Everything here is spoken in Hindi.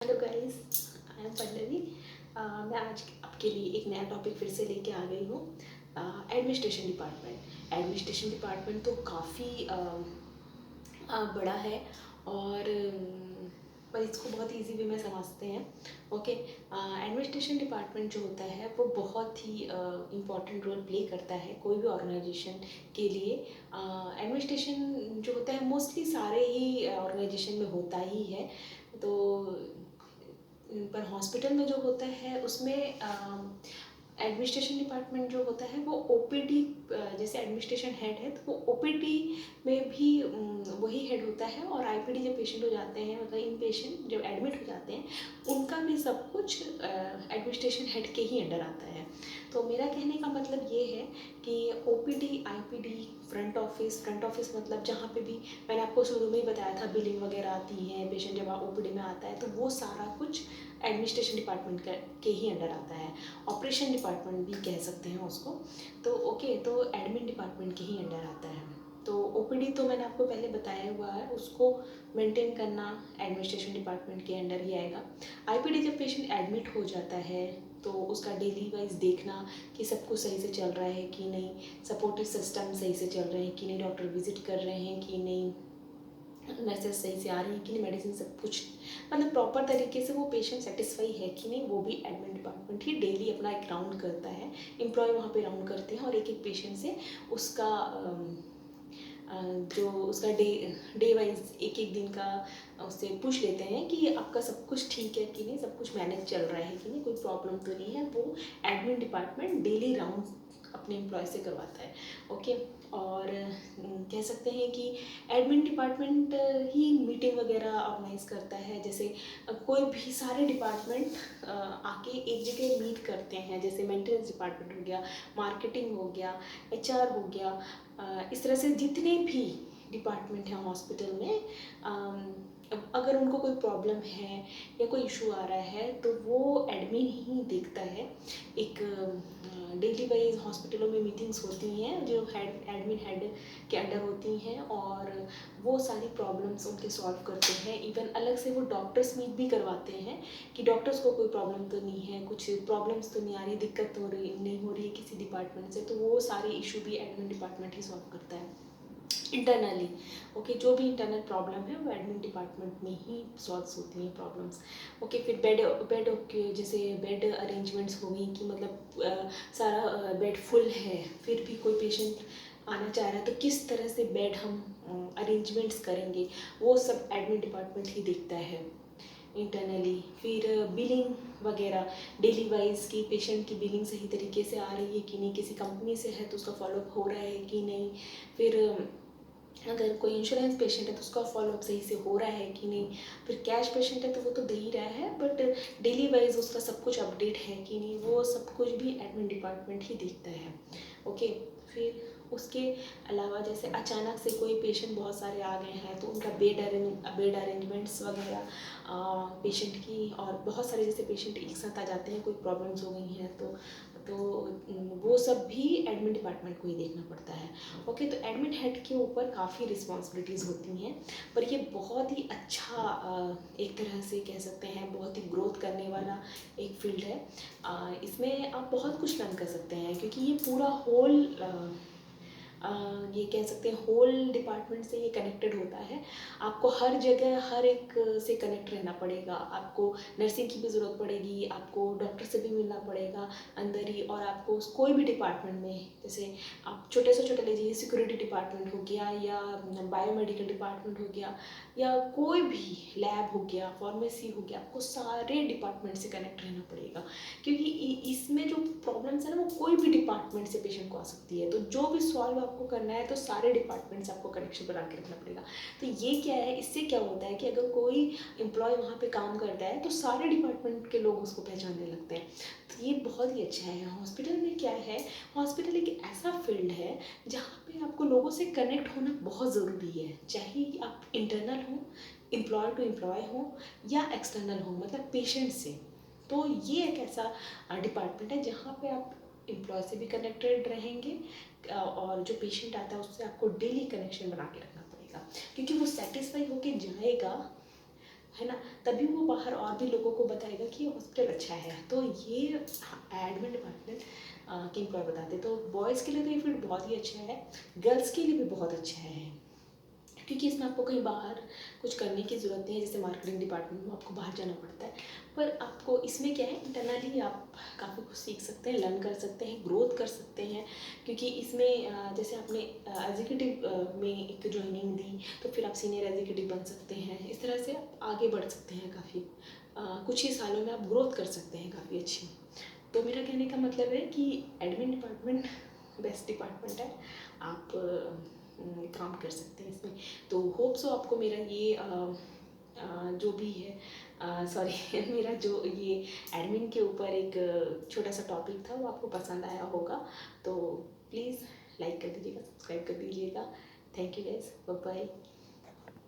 Hello guys, I am Pallavi. मैं आज आपके लिए एक नया टॉपिक फिर से लेके आ गई हूँ। एडमिनिस्ट्रेशन डिपार्टमेंट तो काफ़ी बड़ा है और पर इसको बहुत इजी वे में समझते हैं। ओके, एडमिनिस्ट्रेशन डिपार्टमेंट जो होता है वो बहुत ही इम्पॉर्टेंट रोल प्ले करता है कोई भी ऑर्गेनाइजेशन के लिए। एडमिनिस्ट्रेशन जो होता है मोस्टली सारे ही ऑर्गेनाइजेशन में होता ही है। तो पर हॉस्पिटल में जो होता है उसमें एडमिनिस्ट्रेशन डिपार्टमेंट जो होता है वो ओपीडी, जैसे एडमिनिस्ट्रेशन हेड है तो वो ओपीडी में भी वही हेड होता है, और आईपीडी जब पेशेंट हो जाते हैं मतलब इन पेशेंट जब एडमिट हो जाते हैं उनका भी सब कुछ एडमिनिस्ट्रेशन हेड के ही अंडर आता है। तो मेरा कहने का मतलब ये है कि ओपीडी, आईपीडी, फ्रंट ऑफिस मतलब जहाँ पे भी मैंने आपको शुरू में ही बताया था बिलिंग वगैरह आती है, पेशेंट जब ओपीडी में आता है तो वो सारा कुछ एडमिनिस्ट्रेशन डिपार्टमेंट के ही अंडर आता है। ऑपरेशन डिपार्टमेंट भी कह सकते हैं उसको। तो ओके, तो एडमिन डिपार्टमेंट के ही अंडर आता है। तो ओपीडी तो मैंने आपको पहले बताया हुआ है, उसको मेंटेन करना एडमिनिस्ट्रेशन डिपार्टमेंट के अंडर ही आएगा। आईपीडी जब पेशेंट एडमिट हो जाता है तो उसका डेली वाइज देखना कि सब कुछ सही से चल रहा है कि नहीं, सपोर्टिव सिस्टम सही से चल रहे हैं कि नहीं, डॉक्टर विजिट कर रहे हैं कि नहीं, नर्सेज सही से आ रही हैं कि नहीं, मेडिसिन सब कुछ मतलब प्रॉपर तरीके से वो पेशेंट सेटिस्फाई है कि नहीं, वो भी एडमिन डिपार्टमेंट ही डेली अपना एक राउंड करता है। एम्प्लॉय वहाँ पे राउंड करते हैं और एक एक पेशेंट से उसका जो उसका डे वाइज एक एक दिन का उससे पूछ लेते हैं कि आपका सब कुछ ठीक है कि नहीं, सब कुछ मैनेज चल रहा है कि नहीं, कोई प्रॉब्लम तो नहीं है। वो एडमिन डिपार्टमेंट डेली राउंड अपने एम्प्लॉय से करवाता है। ओके, और कह सकते हैं कि एडमिन डिपार्टमेंट ही मीटिंग वगैरह ऑर्गेनाइज करता है। जैसे कोई भी सारे डिपार्टमेंट आके एक जगह मीट करते हैं, जैसे मेंटेनेंस डिपार्टमेंट हो गया, मार्केटिंग हो गया, एचआर हो गया, इस तरह से जितने भी डिपार्टमेंट हैं हॉस्पिटल में, अगर उनको कोई प्रॉब्लम है या कोई इशू आ रहा है तो वो एडमिन ही देखता है। एक डेली वाइज हॉस्पिटलों में मीटिंग्स होती हैं जो एडमिन हेड के अंडर होती हैं, और वो सारी प्रॉब्लम्स उनके सॉल्व करते हैं। इवन अलग से वो डॉक्टर्स मीट भी करवाते हैं कि डॉक्टर्स को कोई प्रॉब्लम तो नहीं है, कुछ प्रॉब्लम्स तो नहीं आ रही, दिक्कत तो नहीं हो रही है किसी डिपार्टमेंट से, तो वो सारे इशू भी एडमिन डिपार्टमेंट ही सॉल्व करता है इंटरनली। ओके, जो भी इंटरनल प्रॉब्लम है वो एडमिन डिपार्टमेंट में ही सॉल्व होती हैं प्रॉब्लम्स। ओके, फिर बेड ओके, जैसे बेड अरेंजमेंट्स हो गई कि मतलब सारा बेड फुल है फिर भी कोई पेशेंट आना चाह रहा है तो किस तरह से बेड हम अरेंजमेंट्स करेंगे, वो सब एडमिन डिपार्टमेंट ही देखता है इंटरनली। फिर बिलिंग वगैरह डेली वाइज की पेशेंट की बिलिंग सही तरीके से आ रही है कि नहीं, किसी कंपनी से है तो उसका फॉलोअप हो रहा है कि नहीं, फिर अगर कोई इंश्योरेंस पेशेंट है तो उसका फॉलोअप सही से हो रहा है कि नहीं, फिर कैश पेशेंट है तो वो तो दे ही रहा है बट डेली वाइज उसका सब कुछ अपडेट है कि नहीं, वो सब कुछ भी एडमिन डिपार्टमेंट ही देखता है। ओके, फिर उसके अलावा जैसे अचानक से कोई पेशेंट बहुत सारे आ गए हैं तो उनका बेड अरेंजमेंट्स वगैरह पेशेंट की, और बहुत सारे जैसे पेशेंट एक साथ आ जाते हैं, कोई प्रॉब्लम्स हो गई हैं तो वो सब भी एडमिन डिपार्टमेंट को ही देखना पड़ता है। ओके, तो एडमिन हेड के ऊपर काफ़ी रिस्पॉन्सिबिलिटीज़ होती हैं, पर ये बहुत ही अच्छा एक तरह से कह सकते हैं बहुत ही ग्रोथ करने वाला एक फील्ड है। इसमें आप बहुत कुछ लर्न कर सकते हैं क्योंकि ये पूरा होल ये कह सकते हैं होल डिपार्टमेंट से ये कनेक्टेड होता है। आपको हर जगह हर एक से कनेक्ट रहना पड़ेगा, आपको नर्सिंग की भी ज़रूरत पड़ेगी, आपको डॉक्टर से भी मिलना पड़ेगा अंदर ही, और आपको कोई भी डिपार्टमेंट में जैसे आप छोटे से छोटे लीजिए सिक्योरिटी डिपार्टमेंट हो गया या बायोमेडिकल डिपार्टमेंट हो गया या कोई भी लैब हो गया, फार्मेसी हो गया, आपको सारे डिपार्टमेंट से कनेक्ट रहना पड़ेगा क्योंकि इसमें जो प्रॉब्लम्स है ना वो कोई भी डिपार्टमेंट से पेशेंट को आ सकती है। तो जो भी सॉल्व आपको करना है तो सारे डिपार्टमेंट से आपको कनेक्शन बना के रखना पड़ेगा। तो ये क्या है, इससे क्या होता है कि अगर कोई एम्प्लॉय वहाँ पे काम करता है तो सारे डिपार्टमेंट के लोग उसको पहचानने लगते हैं। तो ये बहुत ही अच्छा है। हॉस्पिटल में क्या है, हॉस्पिटल एक ऐसा फील्ड है जहाँ पे आपको लोगों से कनेक्ट होना बहुत ज़रूरी है, चाहे आप इंटरनल हो, एम्प्लॉय टू एम्प्लॉय हो या एक्सटर्नल हो मतलब पेशेंट से। तो ये एक ऐसा डिपार्टमेंट है जहाँ पे आप एम्प्लॉय से भी कनेक्टेड रहेंगे, और जो पेशेंट आता है उससे आपको डेली कनेक्शन बना के रखना पड़ेगा क्योंकि वो सेटिस्फाई होके जाएगा, है ना, तभी वो बाहर और भी लोगों को बताएगा कि ये हॉस्पिटल अच्छा है। तो ये एडमिन डिपार्टमेंट के एम्प्लॉय बताते हैं। तो बॉयज़ के लिए तो ये फील्ड बहुत ही अच्छा है, गर्ल्स के लिए भी बहुत अच्छा है, क्योंकि इसमें आपको कहीं बाहर कुछ करने की ज़रूरत नहीं है। जैसे मार्केटिंग डिपार्टमेंट में आपको बाहर जाना पड़ता है, पर आपको इसमें क्या है, इंटरनली आप काफ़ी कुछ सीख सकते हैं, लर्न कर सकते हैं, ग्रोथ कर सकते हैं। क्योंकि इसमें जैसे आपने एग्जीक्यूटिव में एक ज्वाइनिंग दी, तो फिर आप सीनियर एग्जीक्यूटिव बन सकते हैं। इस तरह से आप आगे बढ़ सकते हैं काफ़ी, कुछ ही सालों में आप ग्रोथ कर सकते हैं काफ़ी अच्छी। तो मेरा कहने का मतलब है कि एडमिन डिपार्टमेंट बेस्ट डिपार्टमेंट है, आप काम कर सकते हैं इसमें। तो होप सो आपको मेरा ये जो भी है सॉरी मेरा जो ये एडमिन के ऊपर एक छोटा सा टॉपिक था वो आपको पसंद आया होगा। तो प्लीज़ लाइक कर दीजिएगा, सब्सक्राइब कर दीजिएगा। Thank you guys, bye bye.